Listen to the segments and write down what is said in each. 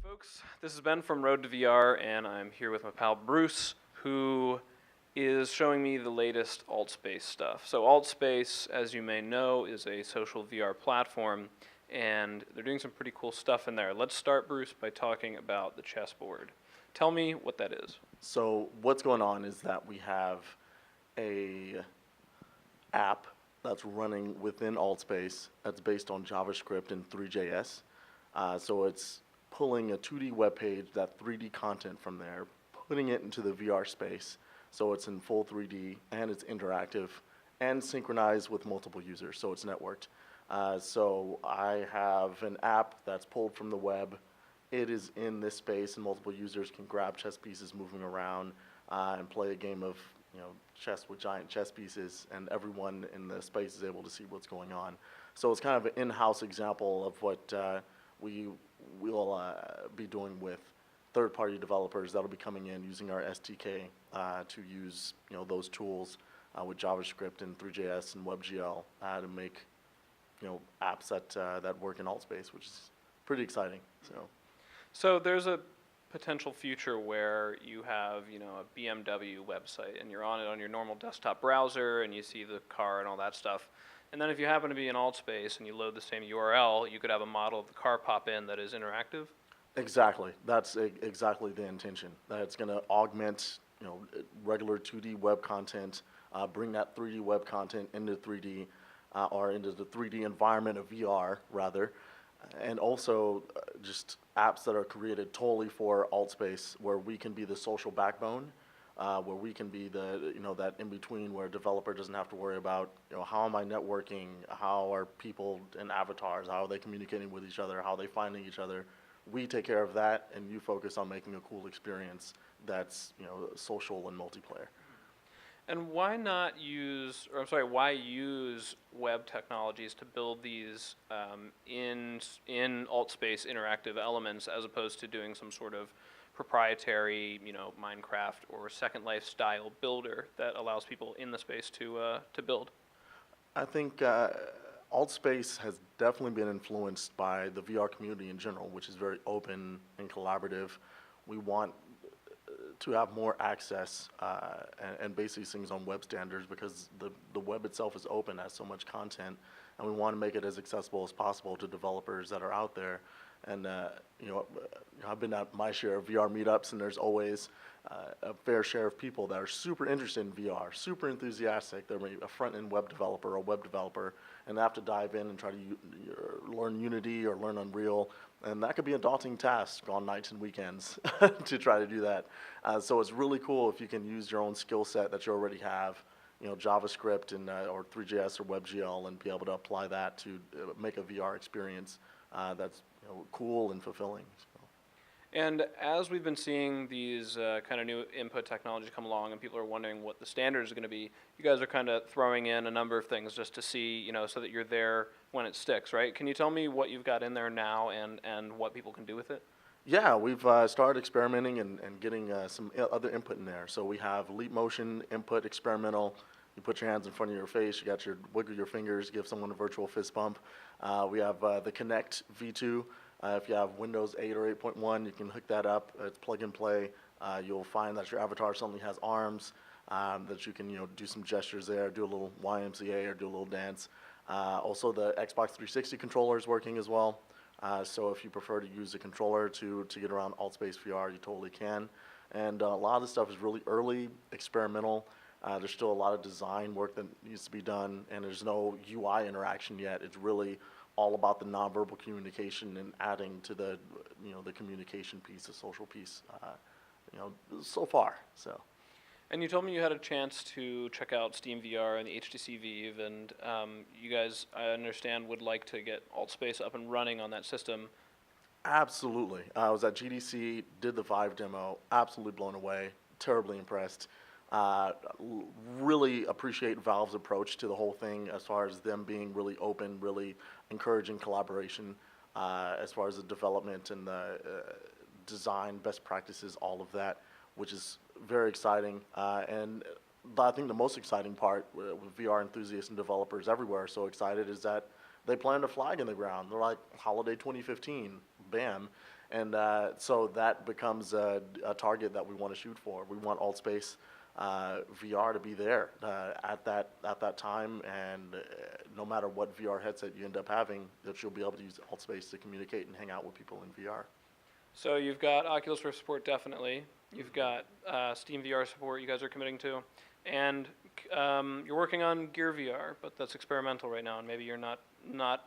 Folks, this is Ben from Road to VR, and I'm here with my pal Bruce, who is showing me the latest AltSpace stuff. So AltSpace, as you may know, is a social VR platform, and they're doing some pretty cool stuff in there. Let's start, Bruce, by talking about the Chessboard. Tell me what that is. So what's going on is that we have a app that's running within AltSpace that's based on JavaScript and 3JS. So it's pulling a 2D web page, that 3D content from there, putting it into the VR space. So it's in full 3D and it's interactive and synchronized with multiple users, so it's networked. So I have an app that's pulled from the web. It is in this space, and multiple users can grab chess pieces moving around and play a game of chess with giant chess pieces, and everyone in the space is able to see what's going on. So it's kind of an in-house example of what we will be doing with third-party developers that'll be coming in using our SDK to use those tools with JavaScript and 3JS and WebGL to make apps that work in AltSpace, which is pretty exciting. So there's a potential future where you have, a BMW website, and you're on it on your normal desktop browser, and you see the car and all that stuff. And then if you happen to be in AltSpace and you load the same URL, you could have a model of the car pop in that is interactive? Exactly. That's exactly the intention. That it's going to augment, regular 2D web content, bring that 3D web content into 3D, or into the 3D environment of VR, rather. And also just apps that are created totally for AltSpace, where we can be the social backbone, where we can be the that in between, where a developer doesn't have to worry about how am I networking, how are people and avatars, how are they communicating with each other, how are they finding each other. We take care of that, and you focus on making a cool experience that's social and multiplayer. And why not use, why use web technologies to build these in AltSpace interactive elements, as opposed to doing some sort of proprietary, Minecraft or Second Life style builder that allows people in the space to build? I think AltSpace has definitely been influenced by the VR community in general, which is very open and collaborative. We want to have more access and base these things on web standards, because the web itself is open, has so much content, and we want to make it as accessible as possible to developers that are out there. And I've been at my share of VR meetups, and there's always a fair share of people that are super interested in VR, super enthusiastic. They're maybe a front-end web developer or a web developer, and they have to dive in and try to learn Unity or learn Unreal, and that could be a daunting task on nights and weekends to try to do that. So it's really cool if you can use your own skill set that you already have, JavaScript and or 3JS or WebGL, and be able to apply that to make a VR experience that's cool and fulfilling. And as we've been seeing these kind of new input technologies come along, and people are wondering what the standards are going to be, you guys are kind of throwing in a number of things just to see, so that you're there when it sticks, right? Can you tell me what you've got in there now and what people can do with it? Yeah, we've started experimenting and getting some other input in there. So we have leap motion input experimental. You put your hands in front of your face, you got your wiggle your fingers, give someone a virtual fist bump. We have the Connect V2. If you have Windows 8 or 8.1, you can hook that up. It's plug and play. You'll find that your avatar suddenly has arms, that you can do some gestures there, do a little YMCA or do a little dance. Also, the Xbox 360 controller is working as well. So if you prefer to use a controller to get around AltspaceVR, you totally can. And a lot of this stuff is really early, experimental. There's still a lot of design work that needs to be done, and there's no UI interaction yet. It's really all about the nonverbal communication and adding to the the communication piece, the social piece, so far. So. And you told me you had a chance to check out Steam VR and the HTC Vive, and you guys, I understand, would like to get AltSpace up and running on that system. Absolutely. I was at GDC, did the Vive demo, absolutely blown away, terribly impressed. Really appreciate Valve's approach to the whole thing, as far as them being really open, really encouraging collaboration, as far as the development and the design, best practices, all of that, which is very exciting. And I think the most exciting part with VR enthusiasts and developers everywhere are so excited is that they plant a flag in the ground. They're like, holiday 2015, bam. And so that becomes a target that we want to shoot for. We want AltspaceVR VR to be there at that time, and no matter what VR headset you end up having, that you'll be able to use AltspaceVR to communicate and hang out with people in VR. So you've got Oculus Rift support, definitely. You've got Steam VR support you guys are committing to. And you're working on Gear VR, but that's experimental right now, and maybe you're not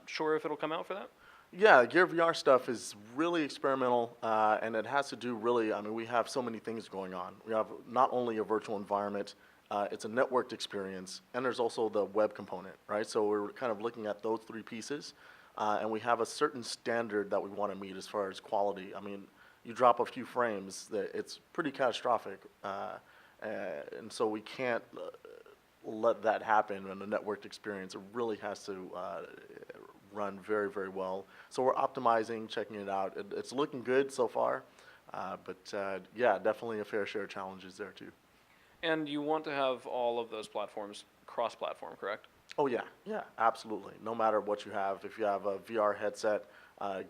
sure if it'll come out for that? Yeah, Gear VR stuff is really experimental, and it has to do really, I mean, we have so many things going on. We have not only a virtual environment, it's a networked experience, and there's also the web component, right? So we're kind of looking at those three pieces, and we have a certain standard that we want to meet as far as quality. I mean, you drop a few frames, it's pretty catastrophic, and so we can't let that happen in a networked experience. It really has to run very, very well. So we're optimizing, checking it out. It's looking good so far, but yeah, definitely a fair share of challenges there too. And you want to have all of those platforms cross-platform, correct? Oh yeah, yeah, absolutely. No matter what you have, if you have a VR headset,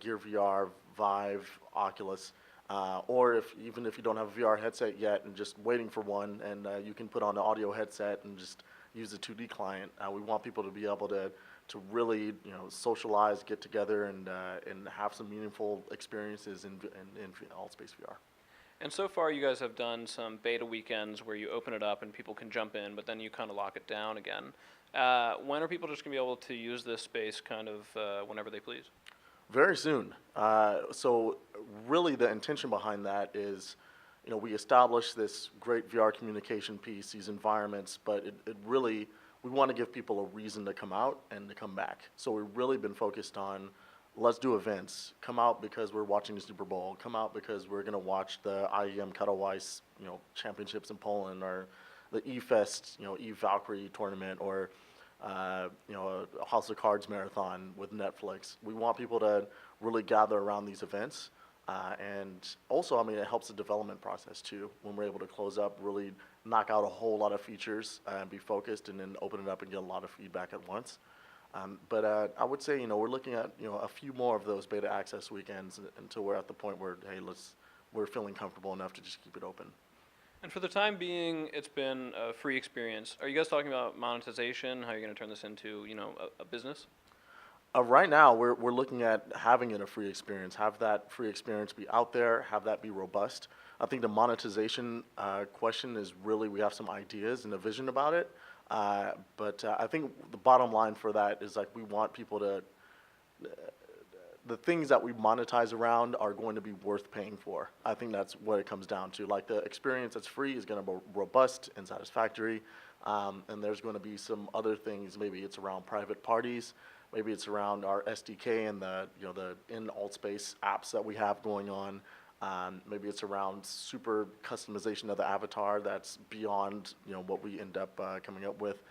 Gear VR, Vive, Oculus, or even if you don't have a VR headset yet and just waiting for one, and you can put on an audio headset and just use the 2D client. We want people to be able to really, socialize, get together, and have some meaningful experiences in AltspaceVR. And so far, you guys have done some beta weekends where you open it up and people can jump in, but then you kind of lock it down again. When are people just going to be able to use this space kind of whenever they please? Very soon. So really the intention behind that is, we established this great VR communication piece, these environments, but it really, we want to give people a reason to come out and to come back. So we've really been focused on, let's do events. Come out because we're watching the Super Bowl. Come out because we're going to watch the IEM Katowice, championships in Poland, or the E-Fest, E-Valkyrie tournament, or a House of Cards marathon with Netflix. We want people to really gather around these events. And also, I mean, it helps the development process too. When we're able to close up, really knock out a whole lot of features and be focused, and then open it up and get a lot of feedback at once. But I would say, we're looking at, a few more of those beta access weekends until we're at the point where, hey, we're feeling comfortable enough to just keep it open. And for the time being, it's been a free experience. Are you guys talking about monetization? How are you going to turn this into, a business? Right now, we're looking at having it a free experience, have that free experience be out there, have that be robust. I think the monetization question is really, we have some ideas and a vision about it, but I think the bottom line for that is, like, we want people to, the things that we monetize around are going to be worth paying for. I think that's what it comes down to. Like, the experience that's free is going to be robust and satisfactory, and there's going to be some other things. Maybe it's around private parties. Maybe it's around our SDK and the in AltSpace apps that we have going on. Maybe it's around super customization of the avatar that's beyond what we end up coming up with.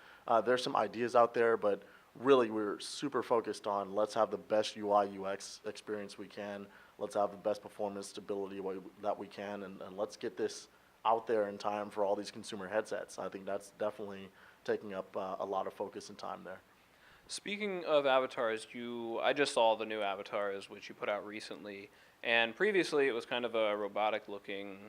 There's some ideas out there, but really we're super focused on, let's have the best UI UX experience we can. Let's have the best performance stability that we can, and let's get this out there in time for all these consumer headsets. I think that's definitely taking up a lot of focus and time there. Speaking of avatars, I just saw the new avatars, which you put out recently, and previously it was kind of a robotic-looking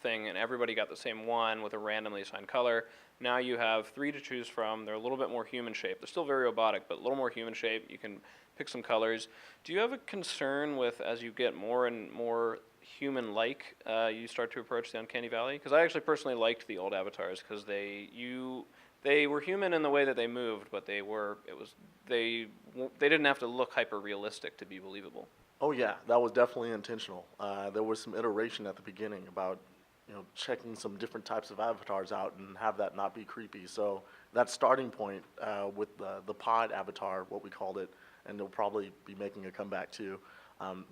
thing, and everybody got the same one with a randomly assigned color. Now you have 3 to choose from. They're a little bit more human-shaped. They're still very robotic, but a little more human-shaped. You can pick some colors. Do you have a concern with, as you get more and more human-like, you start to approach the uncanny valley? Because I actually personally liked the old avatars because they were human in the way that they moved, but they didn't have to look hyper-realistic to be believable. Oh yeah, that was definitely intentional. There was some iteration at the beginning about checking some different types of avatars out and have that not be creepy. So that starting point with the pod avatar, what we called it, and they'll probably be making a comeback too.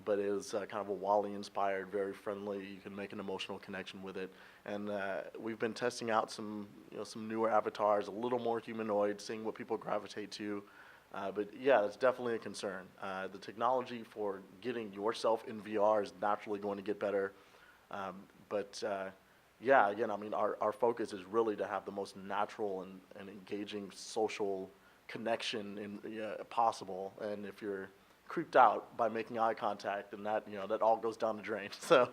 But it was kind of a Wall-E-inspired, very friendly. You can make an emotional connection with it, and we've been testing out some newer avatars, a little more humanoid, seeing what people gravitate to. But yeah, that's definitely a concern. The technology for getting yourself in VR is naturally going to get better, but yeah, again, I mean, our focus is really to have the most natural and engaging social connection possible. And if you're creeped out by making eye contact, and that that all goes down the drain. So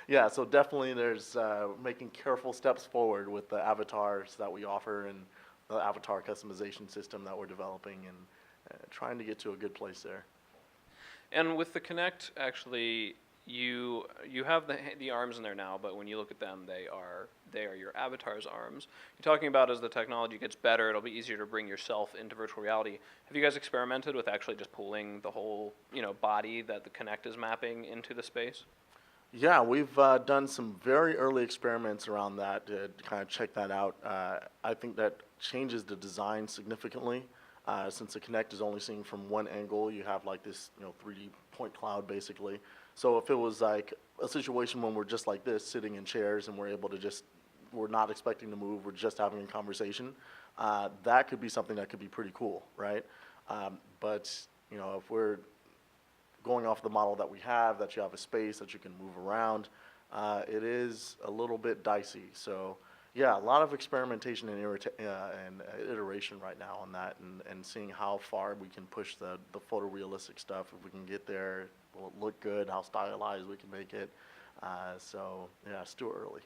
yeah, so definitely there's making careful steps forward with the avatars that we offer and the avatar customization system that we're developing, and trying to get to a good place there. And with the Kinect, actually, you have the arms in there now, but when you look at them, they are your avatar's arms. You're talking about as the technology gets better, it'll be easier to bring yourself into virtual reality. Have you guys experimented with actually just pulling the whole body that the Kinect is mapping into the space? Yeah, we've done some very early experiments around that to kind of check that out. I think that changes the design significantly. Since the Kinect is only seeing from one angle, you have like this 3D point cloud basically. So if it was like a situation when we're just like this, sitting in chairs, and we're able to we're not expecting to move, we're just having a conversation, that could be something that could be pretty cool, right? But if we're going off the model that we have, that you have a space that you can move around, it is a little bit dicey. So yeah, a lot of experimentation and iteration right now on that, and seeing how far we can push the photorealistic stuff. If we can get there, will it look good? How stylized we can make it? So yeah, it's still early.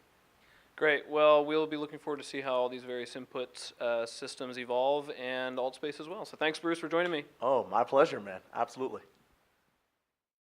Great. Well, we'll be looking forward to see how all these various input systems evolve, and AltSpace as well. So thanks, Bruce, for joining me. Oh, my pleasure, man. Absolutely.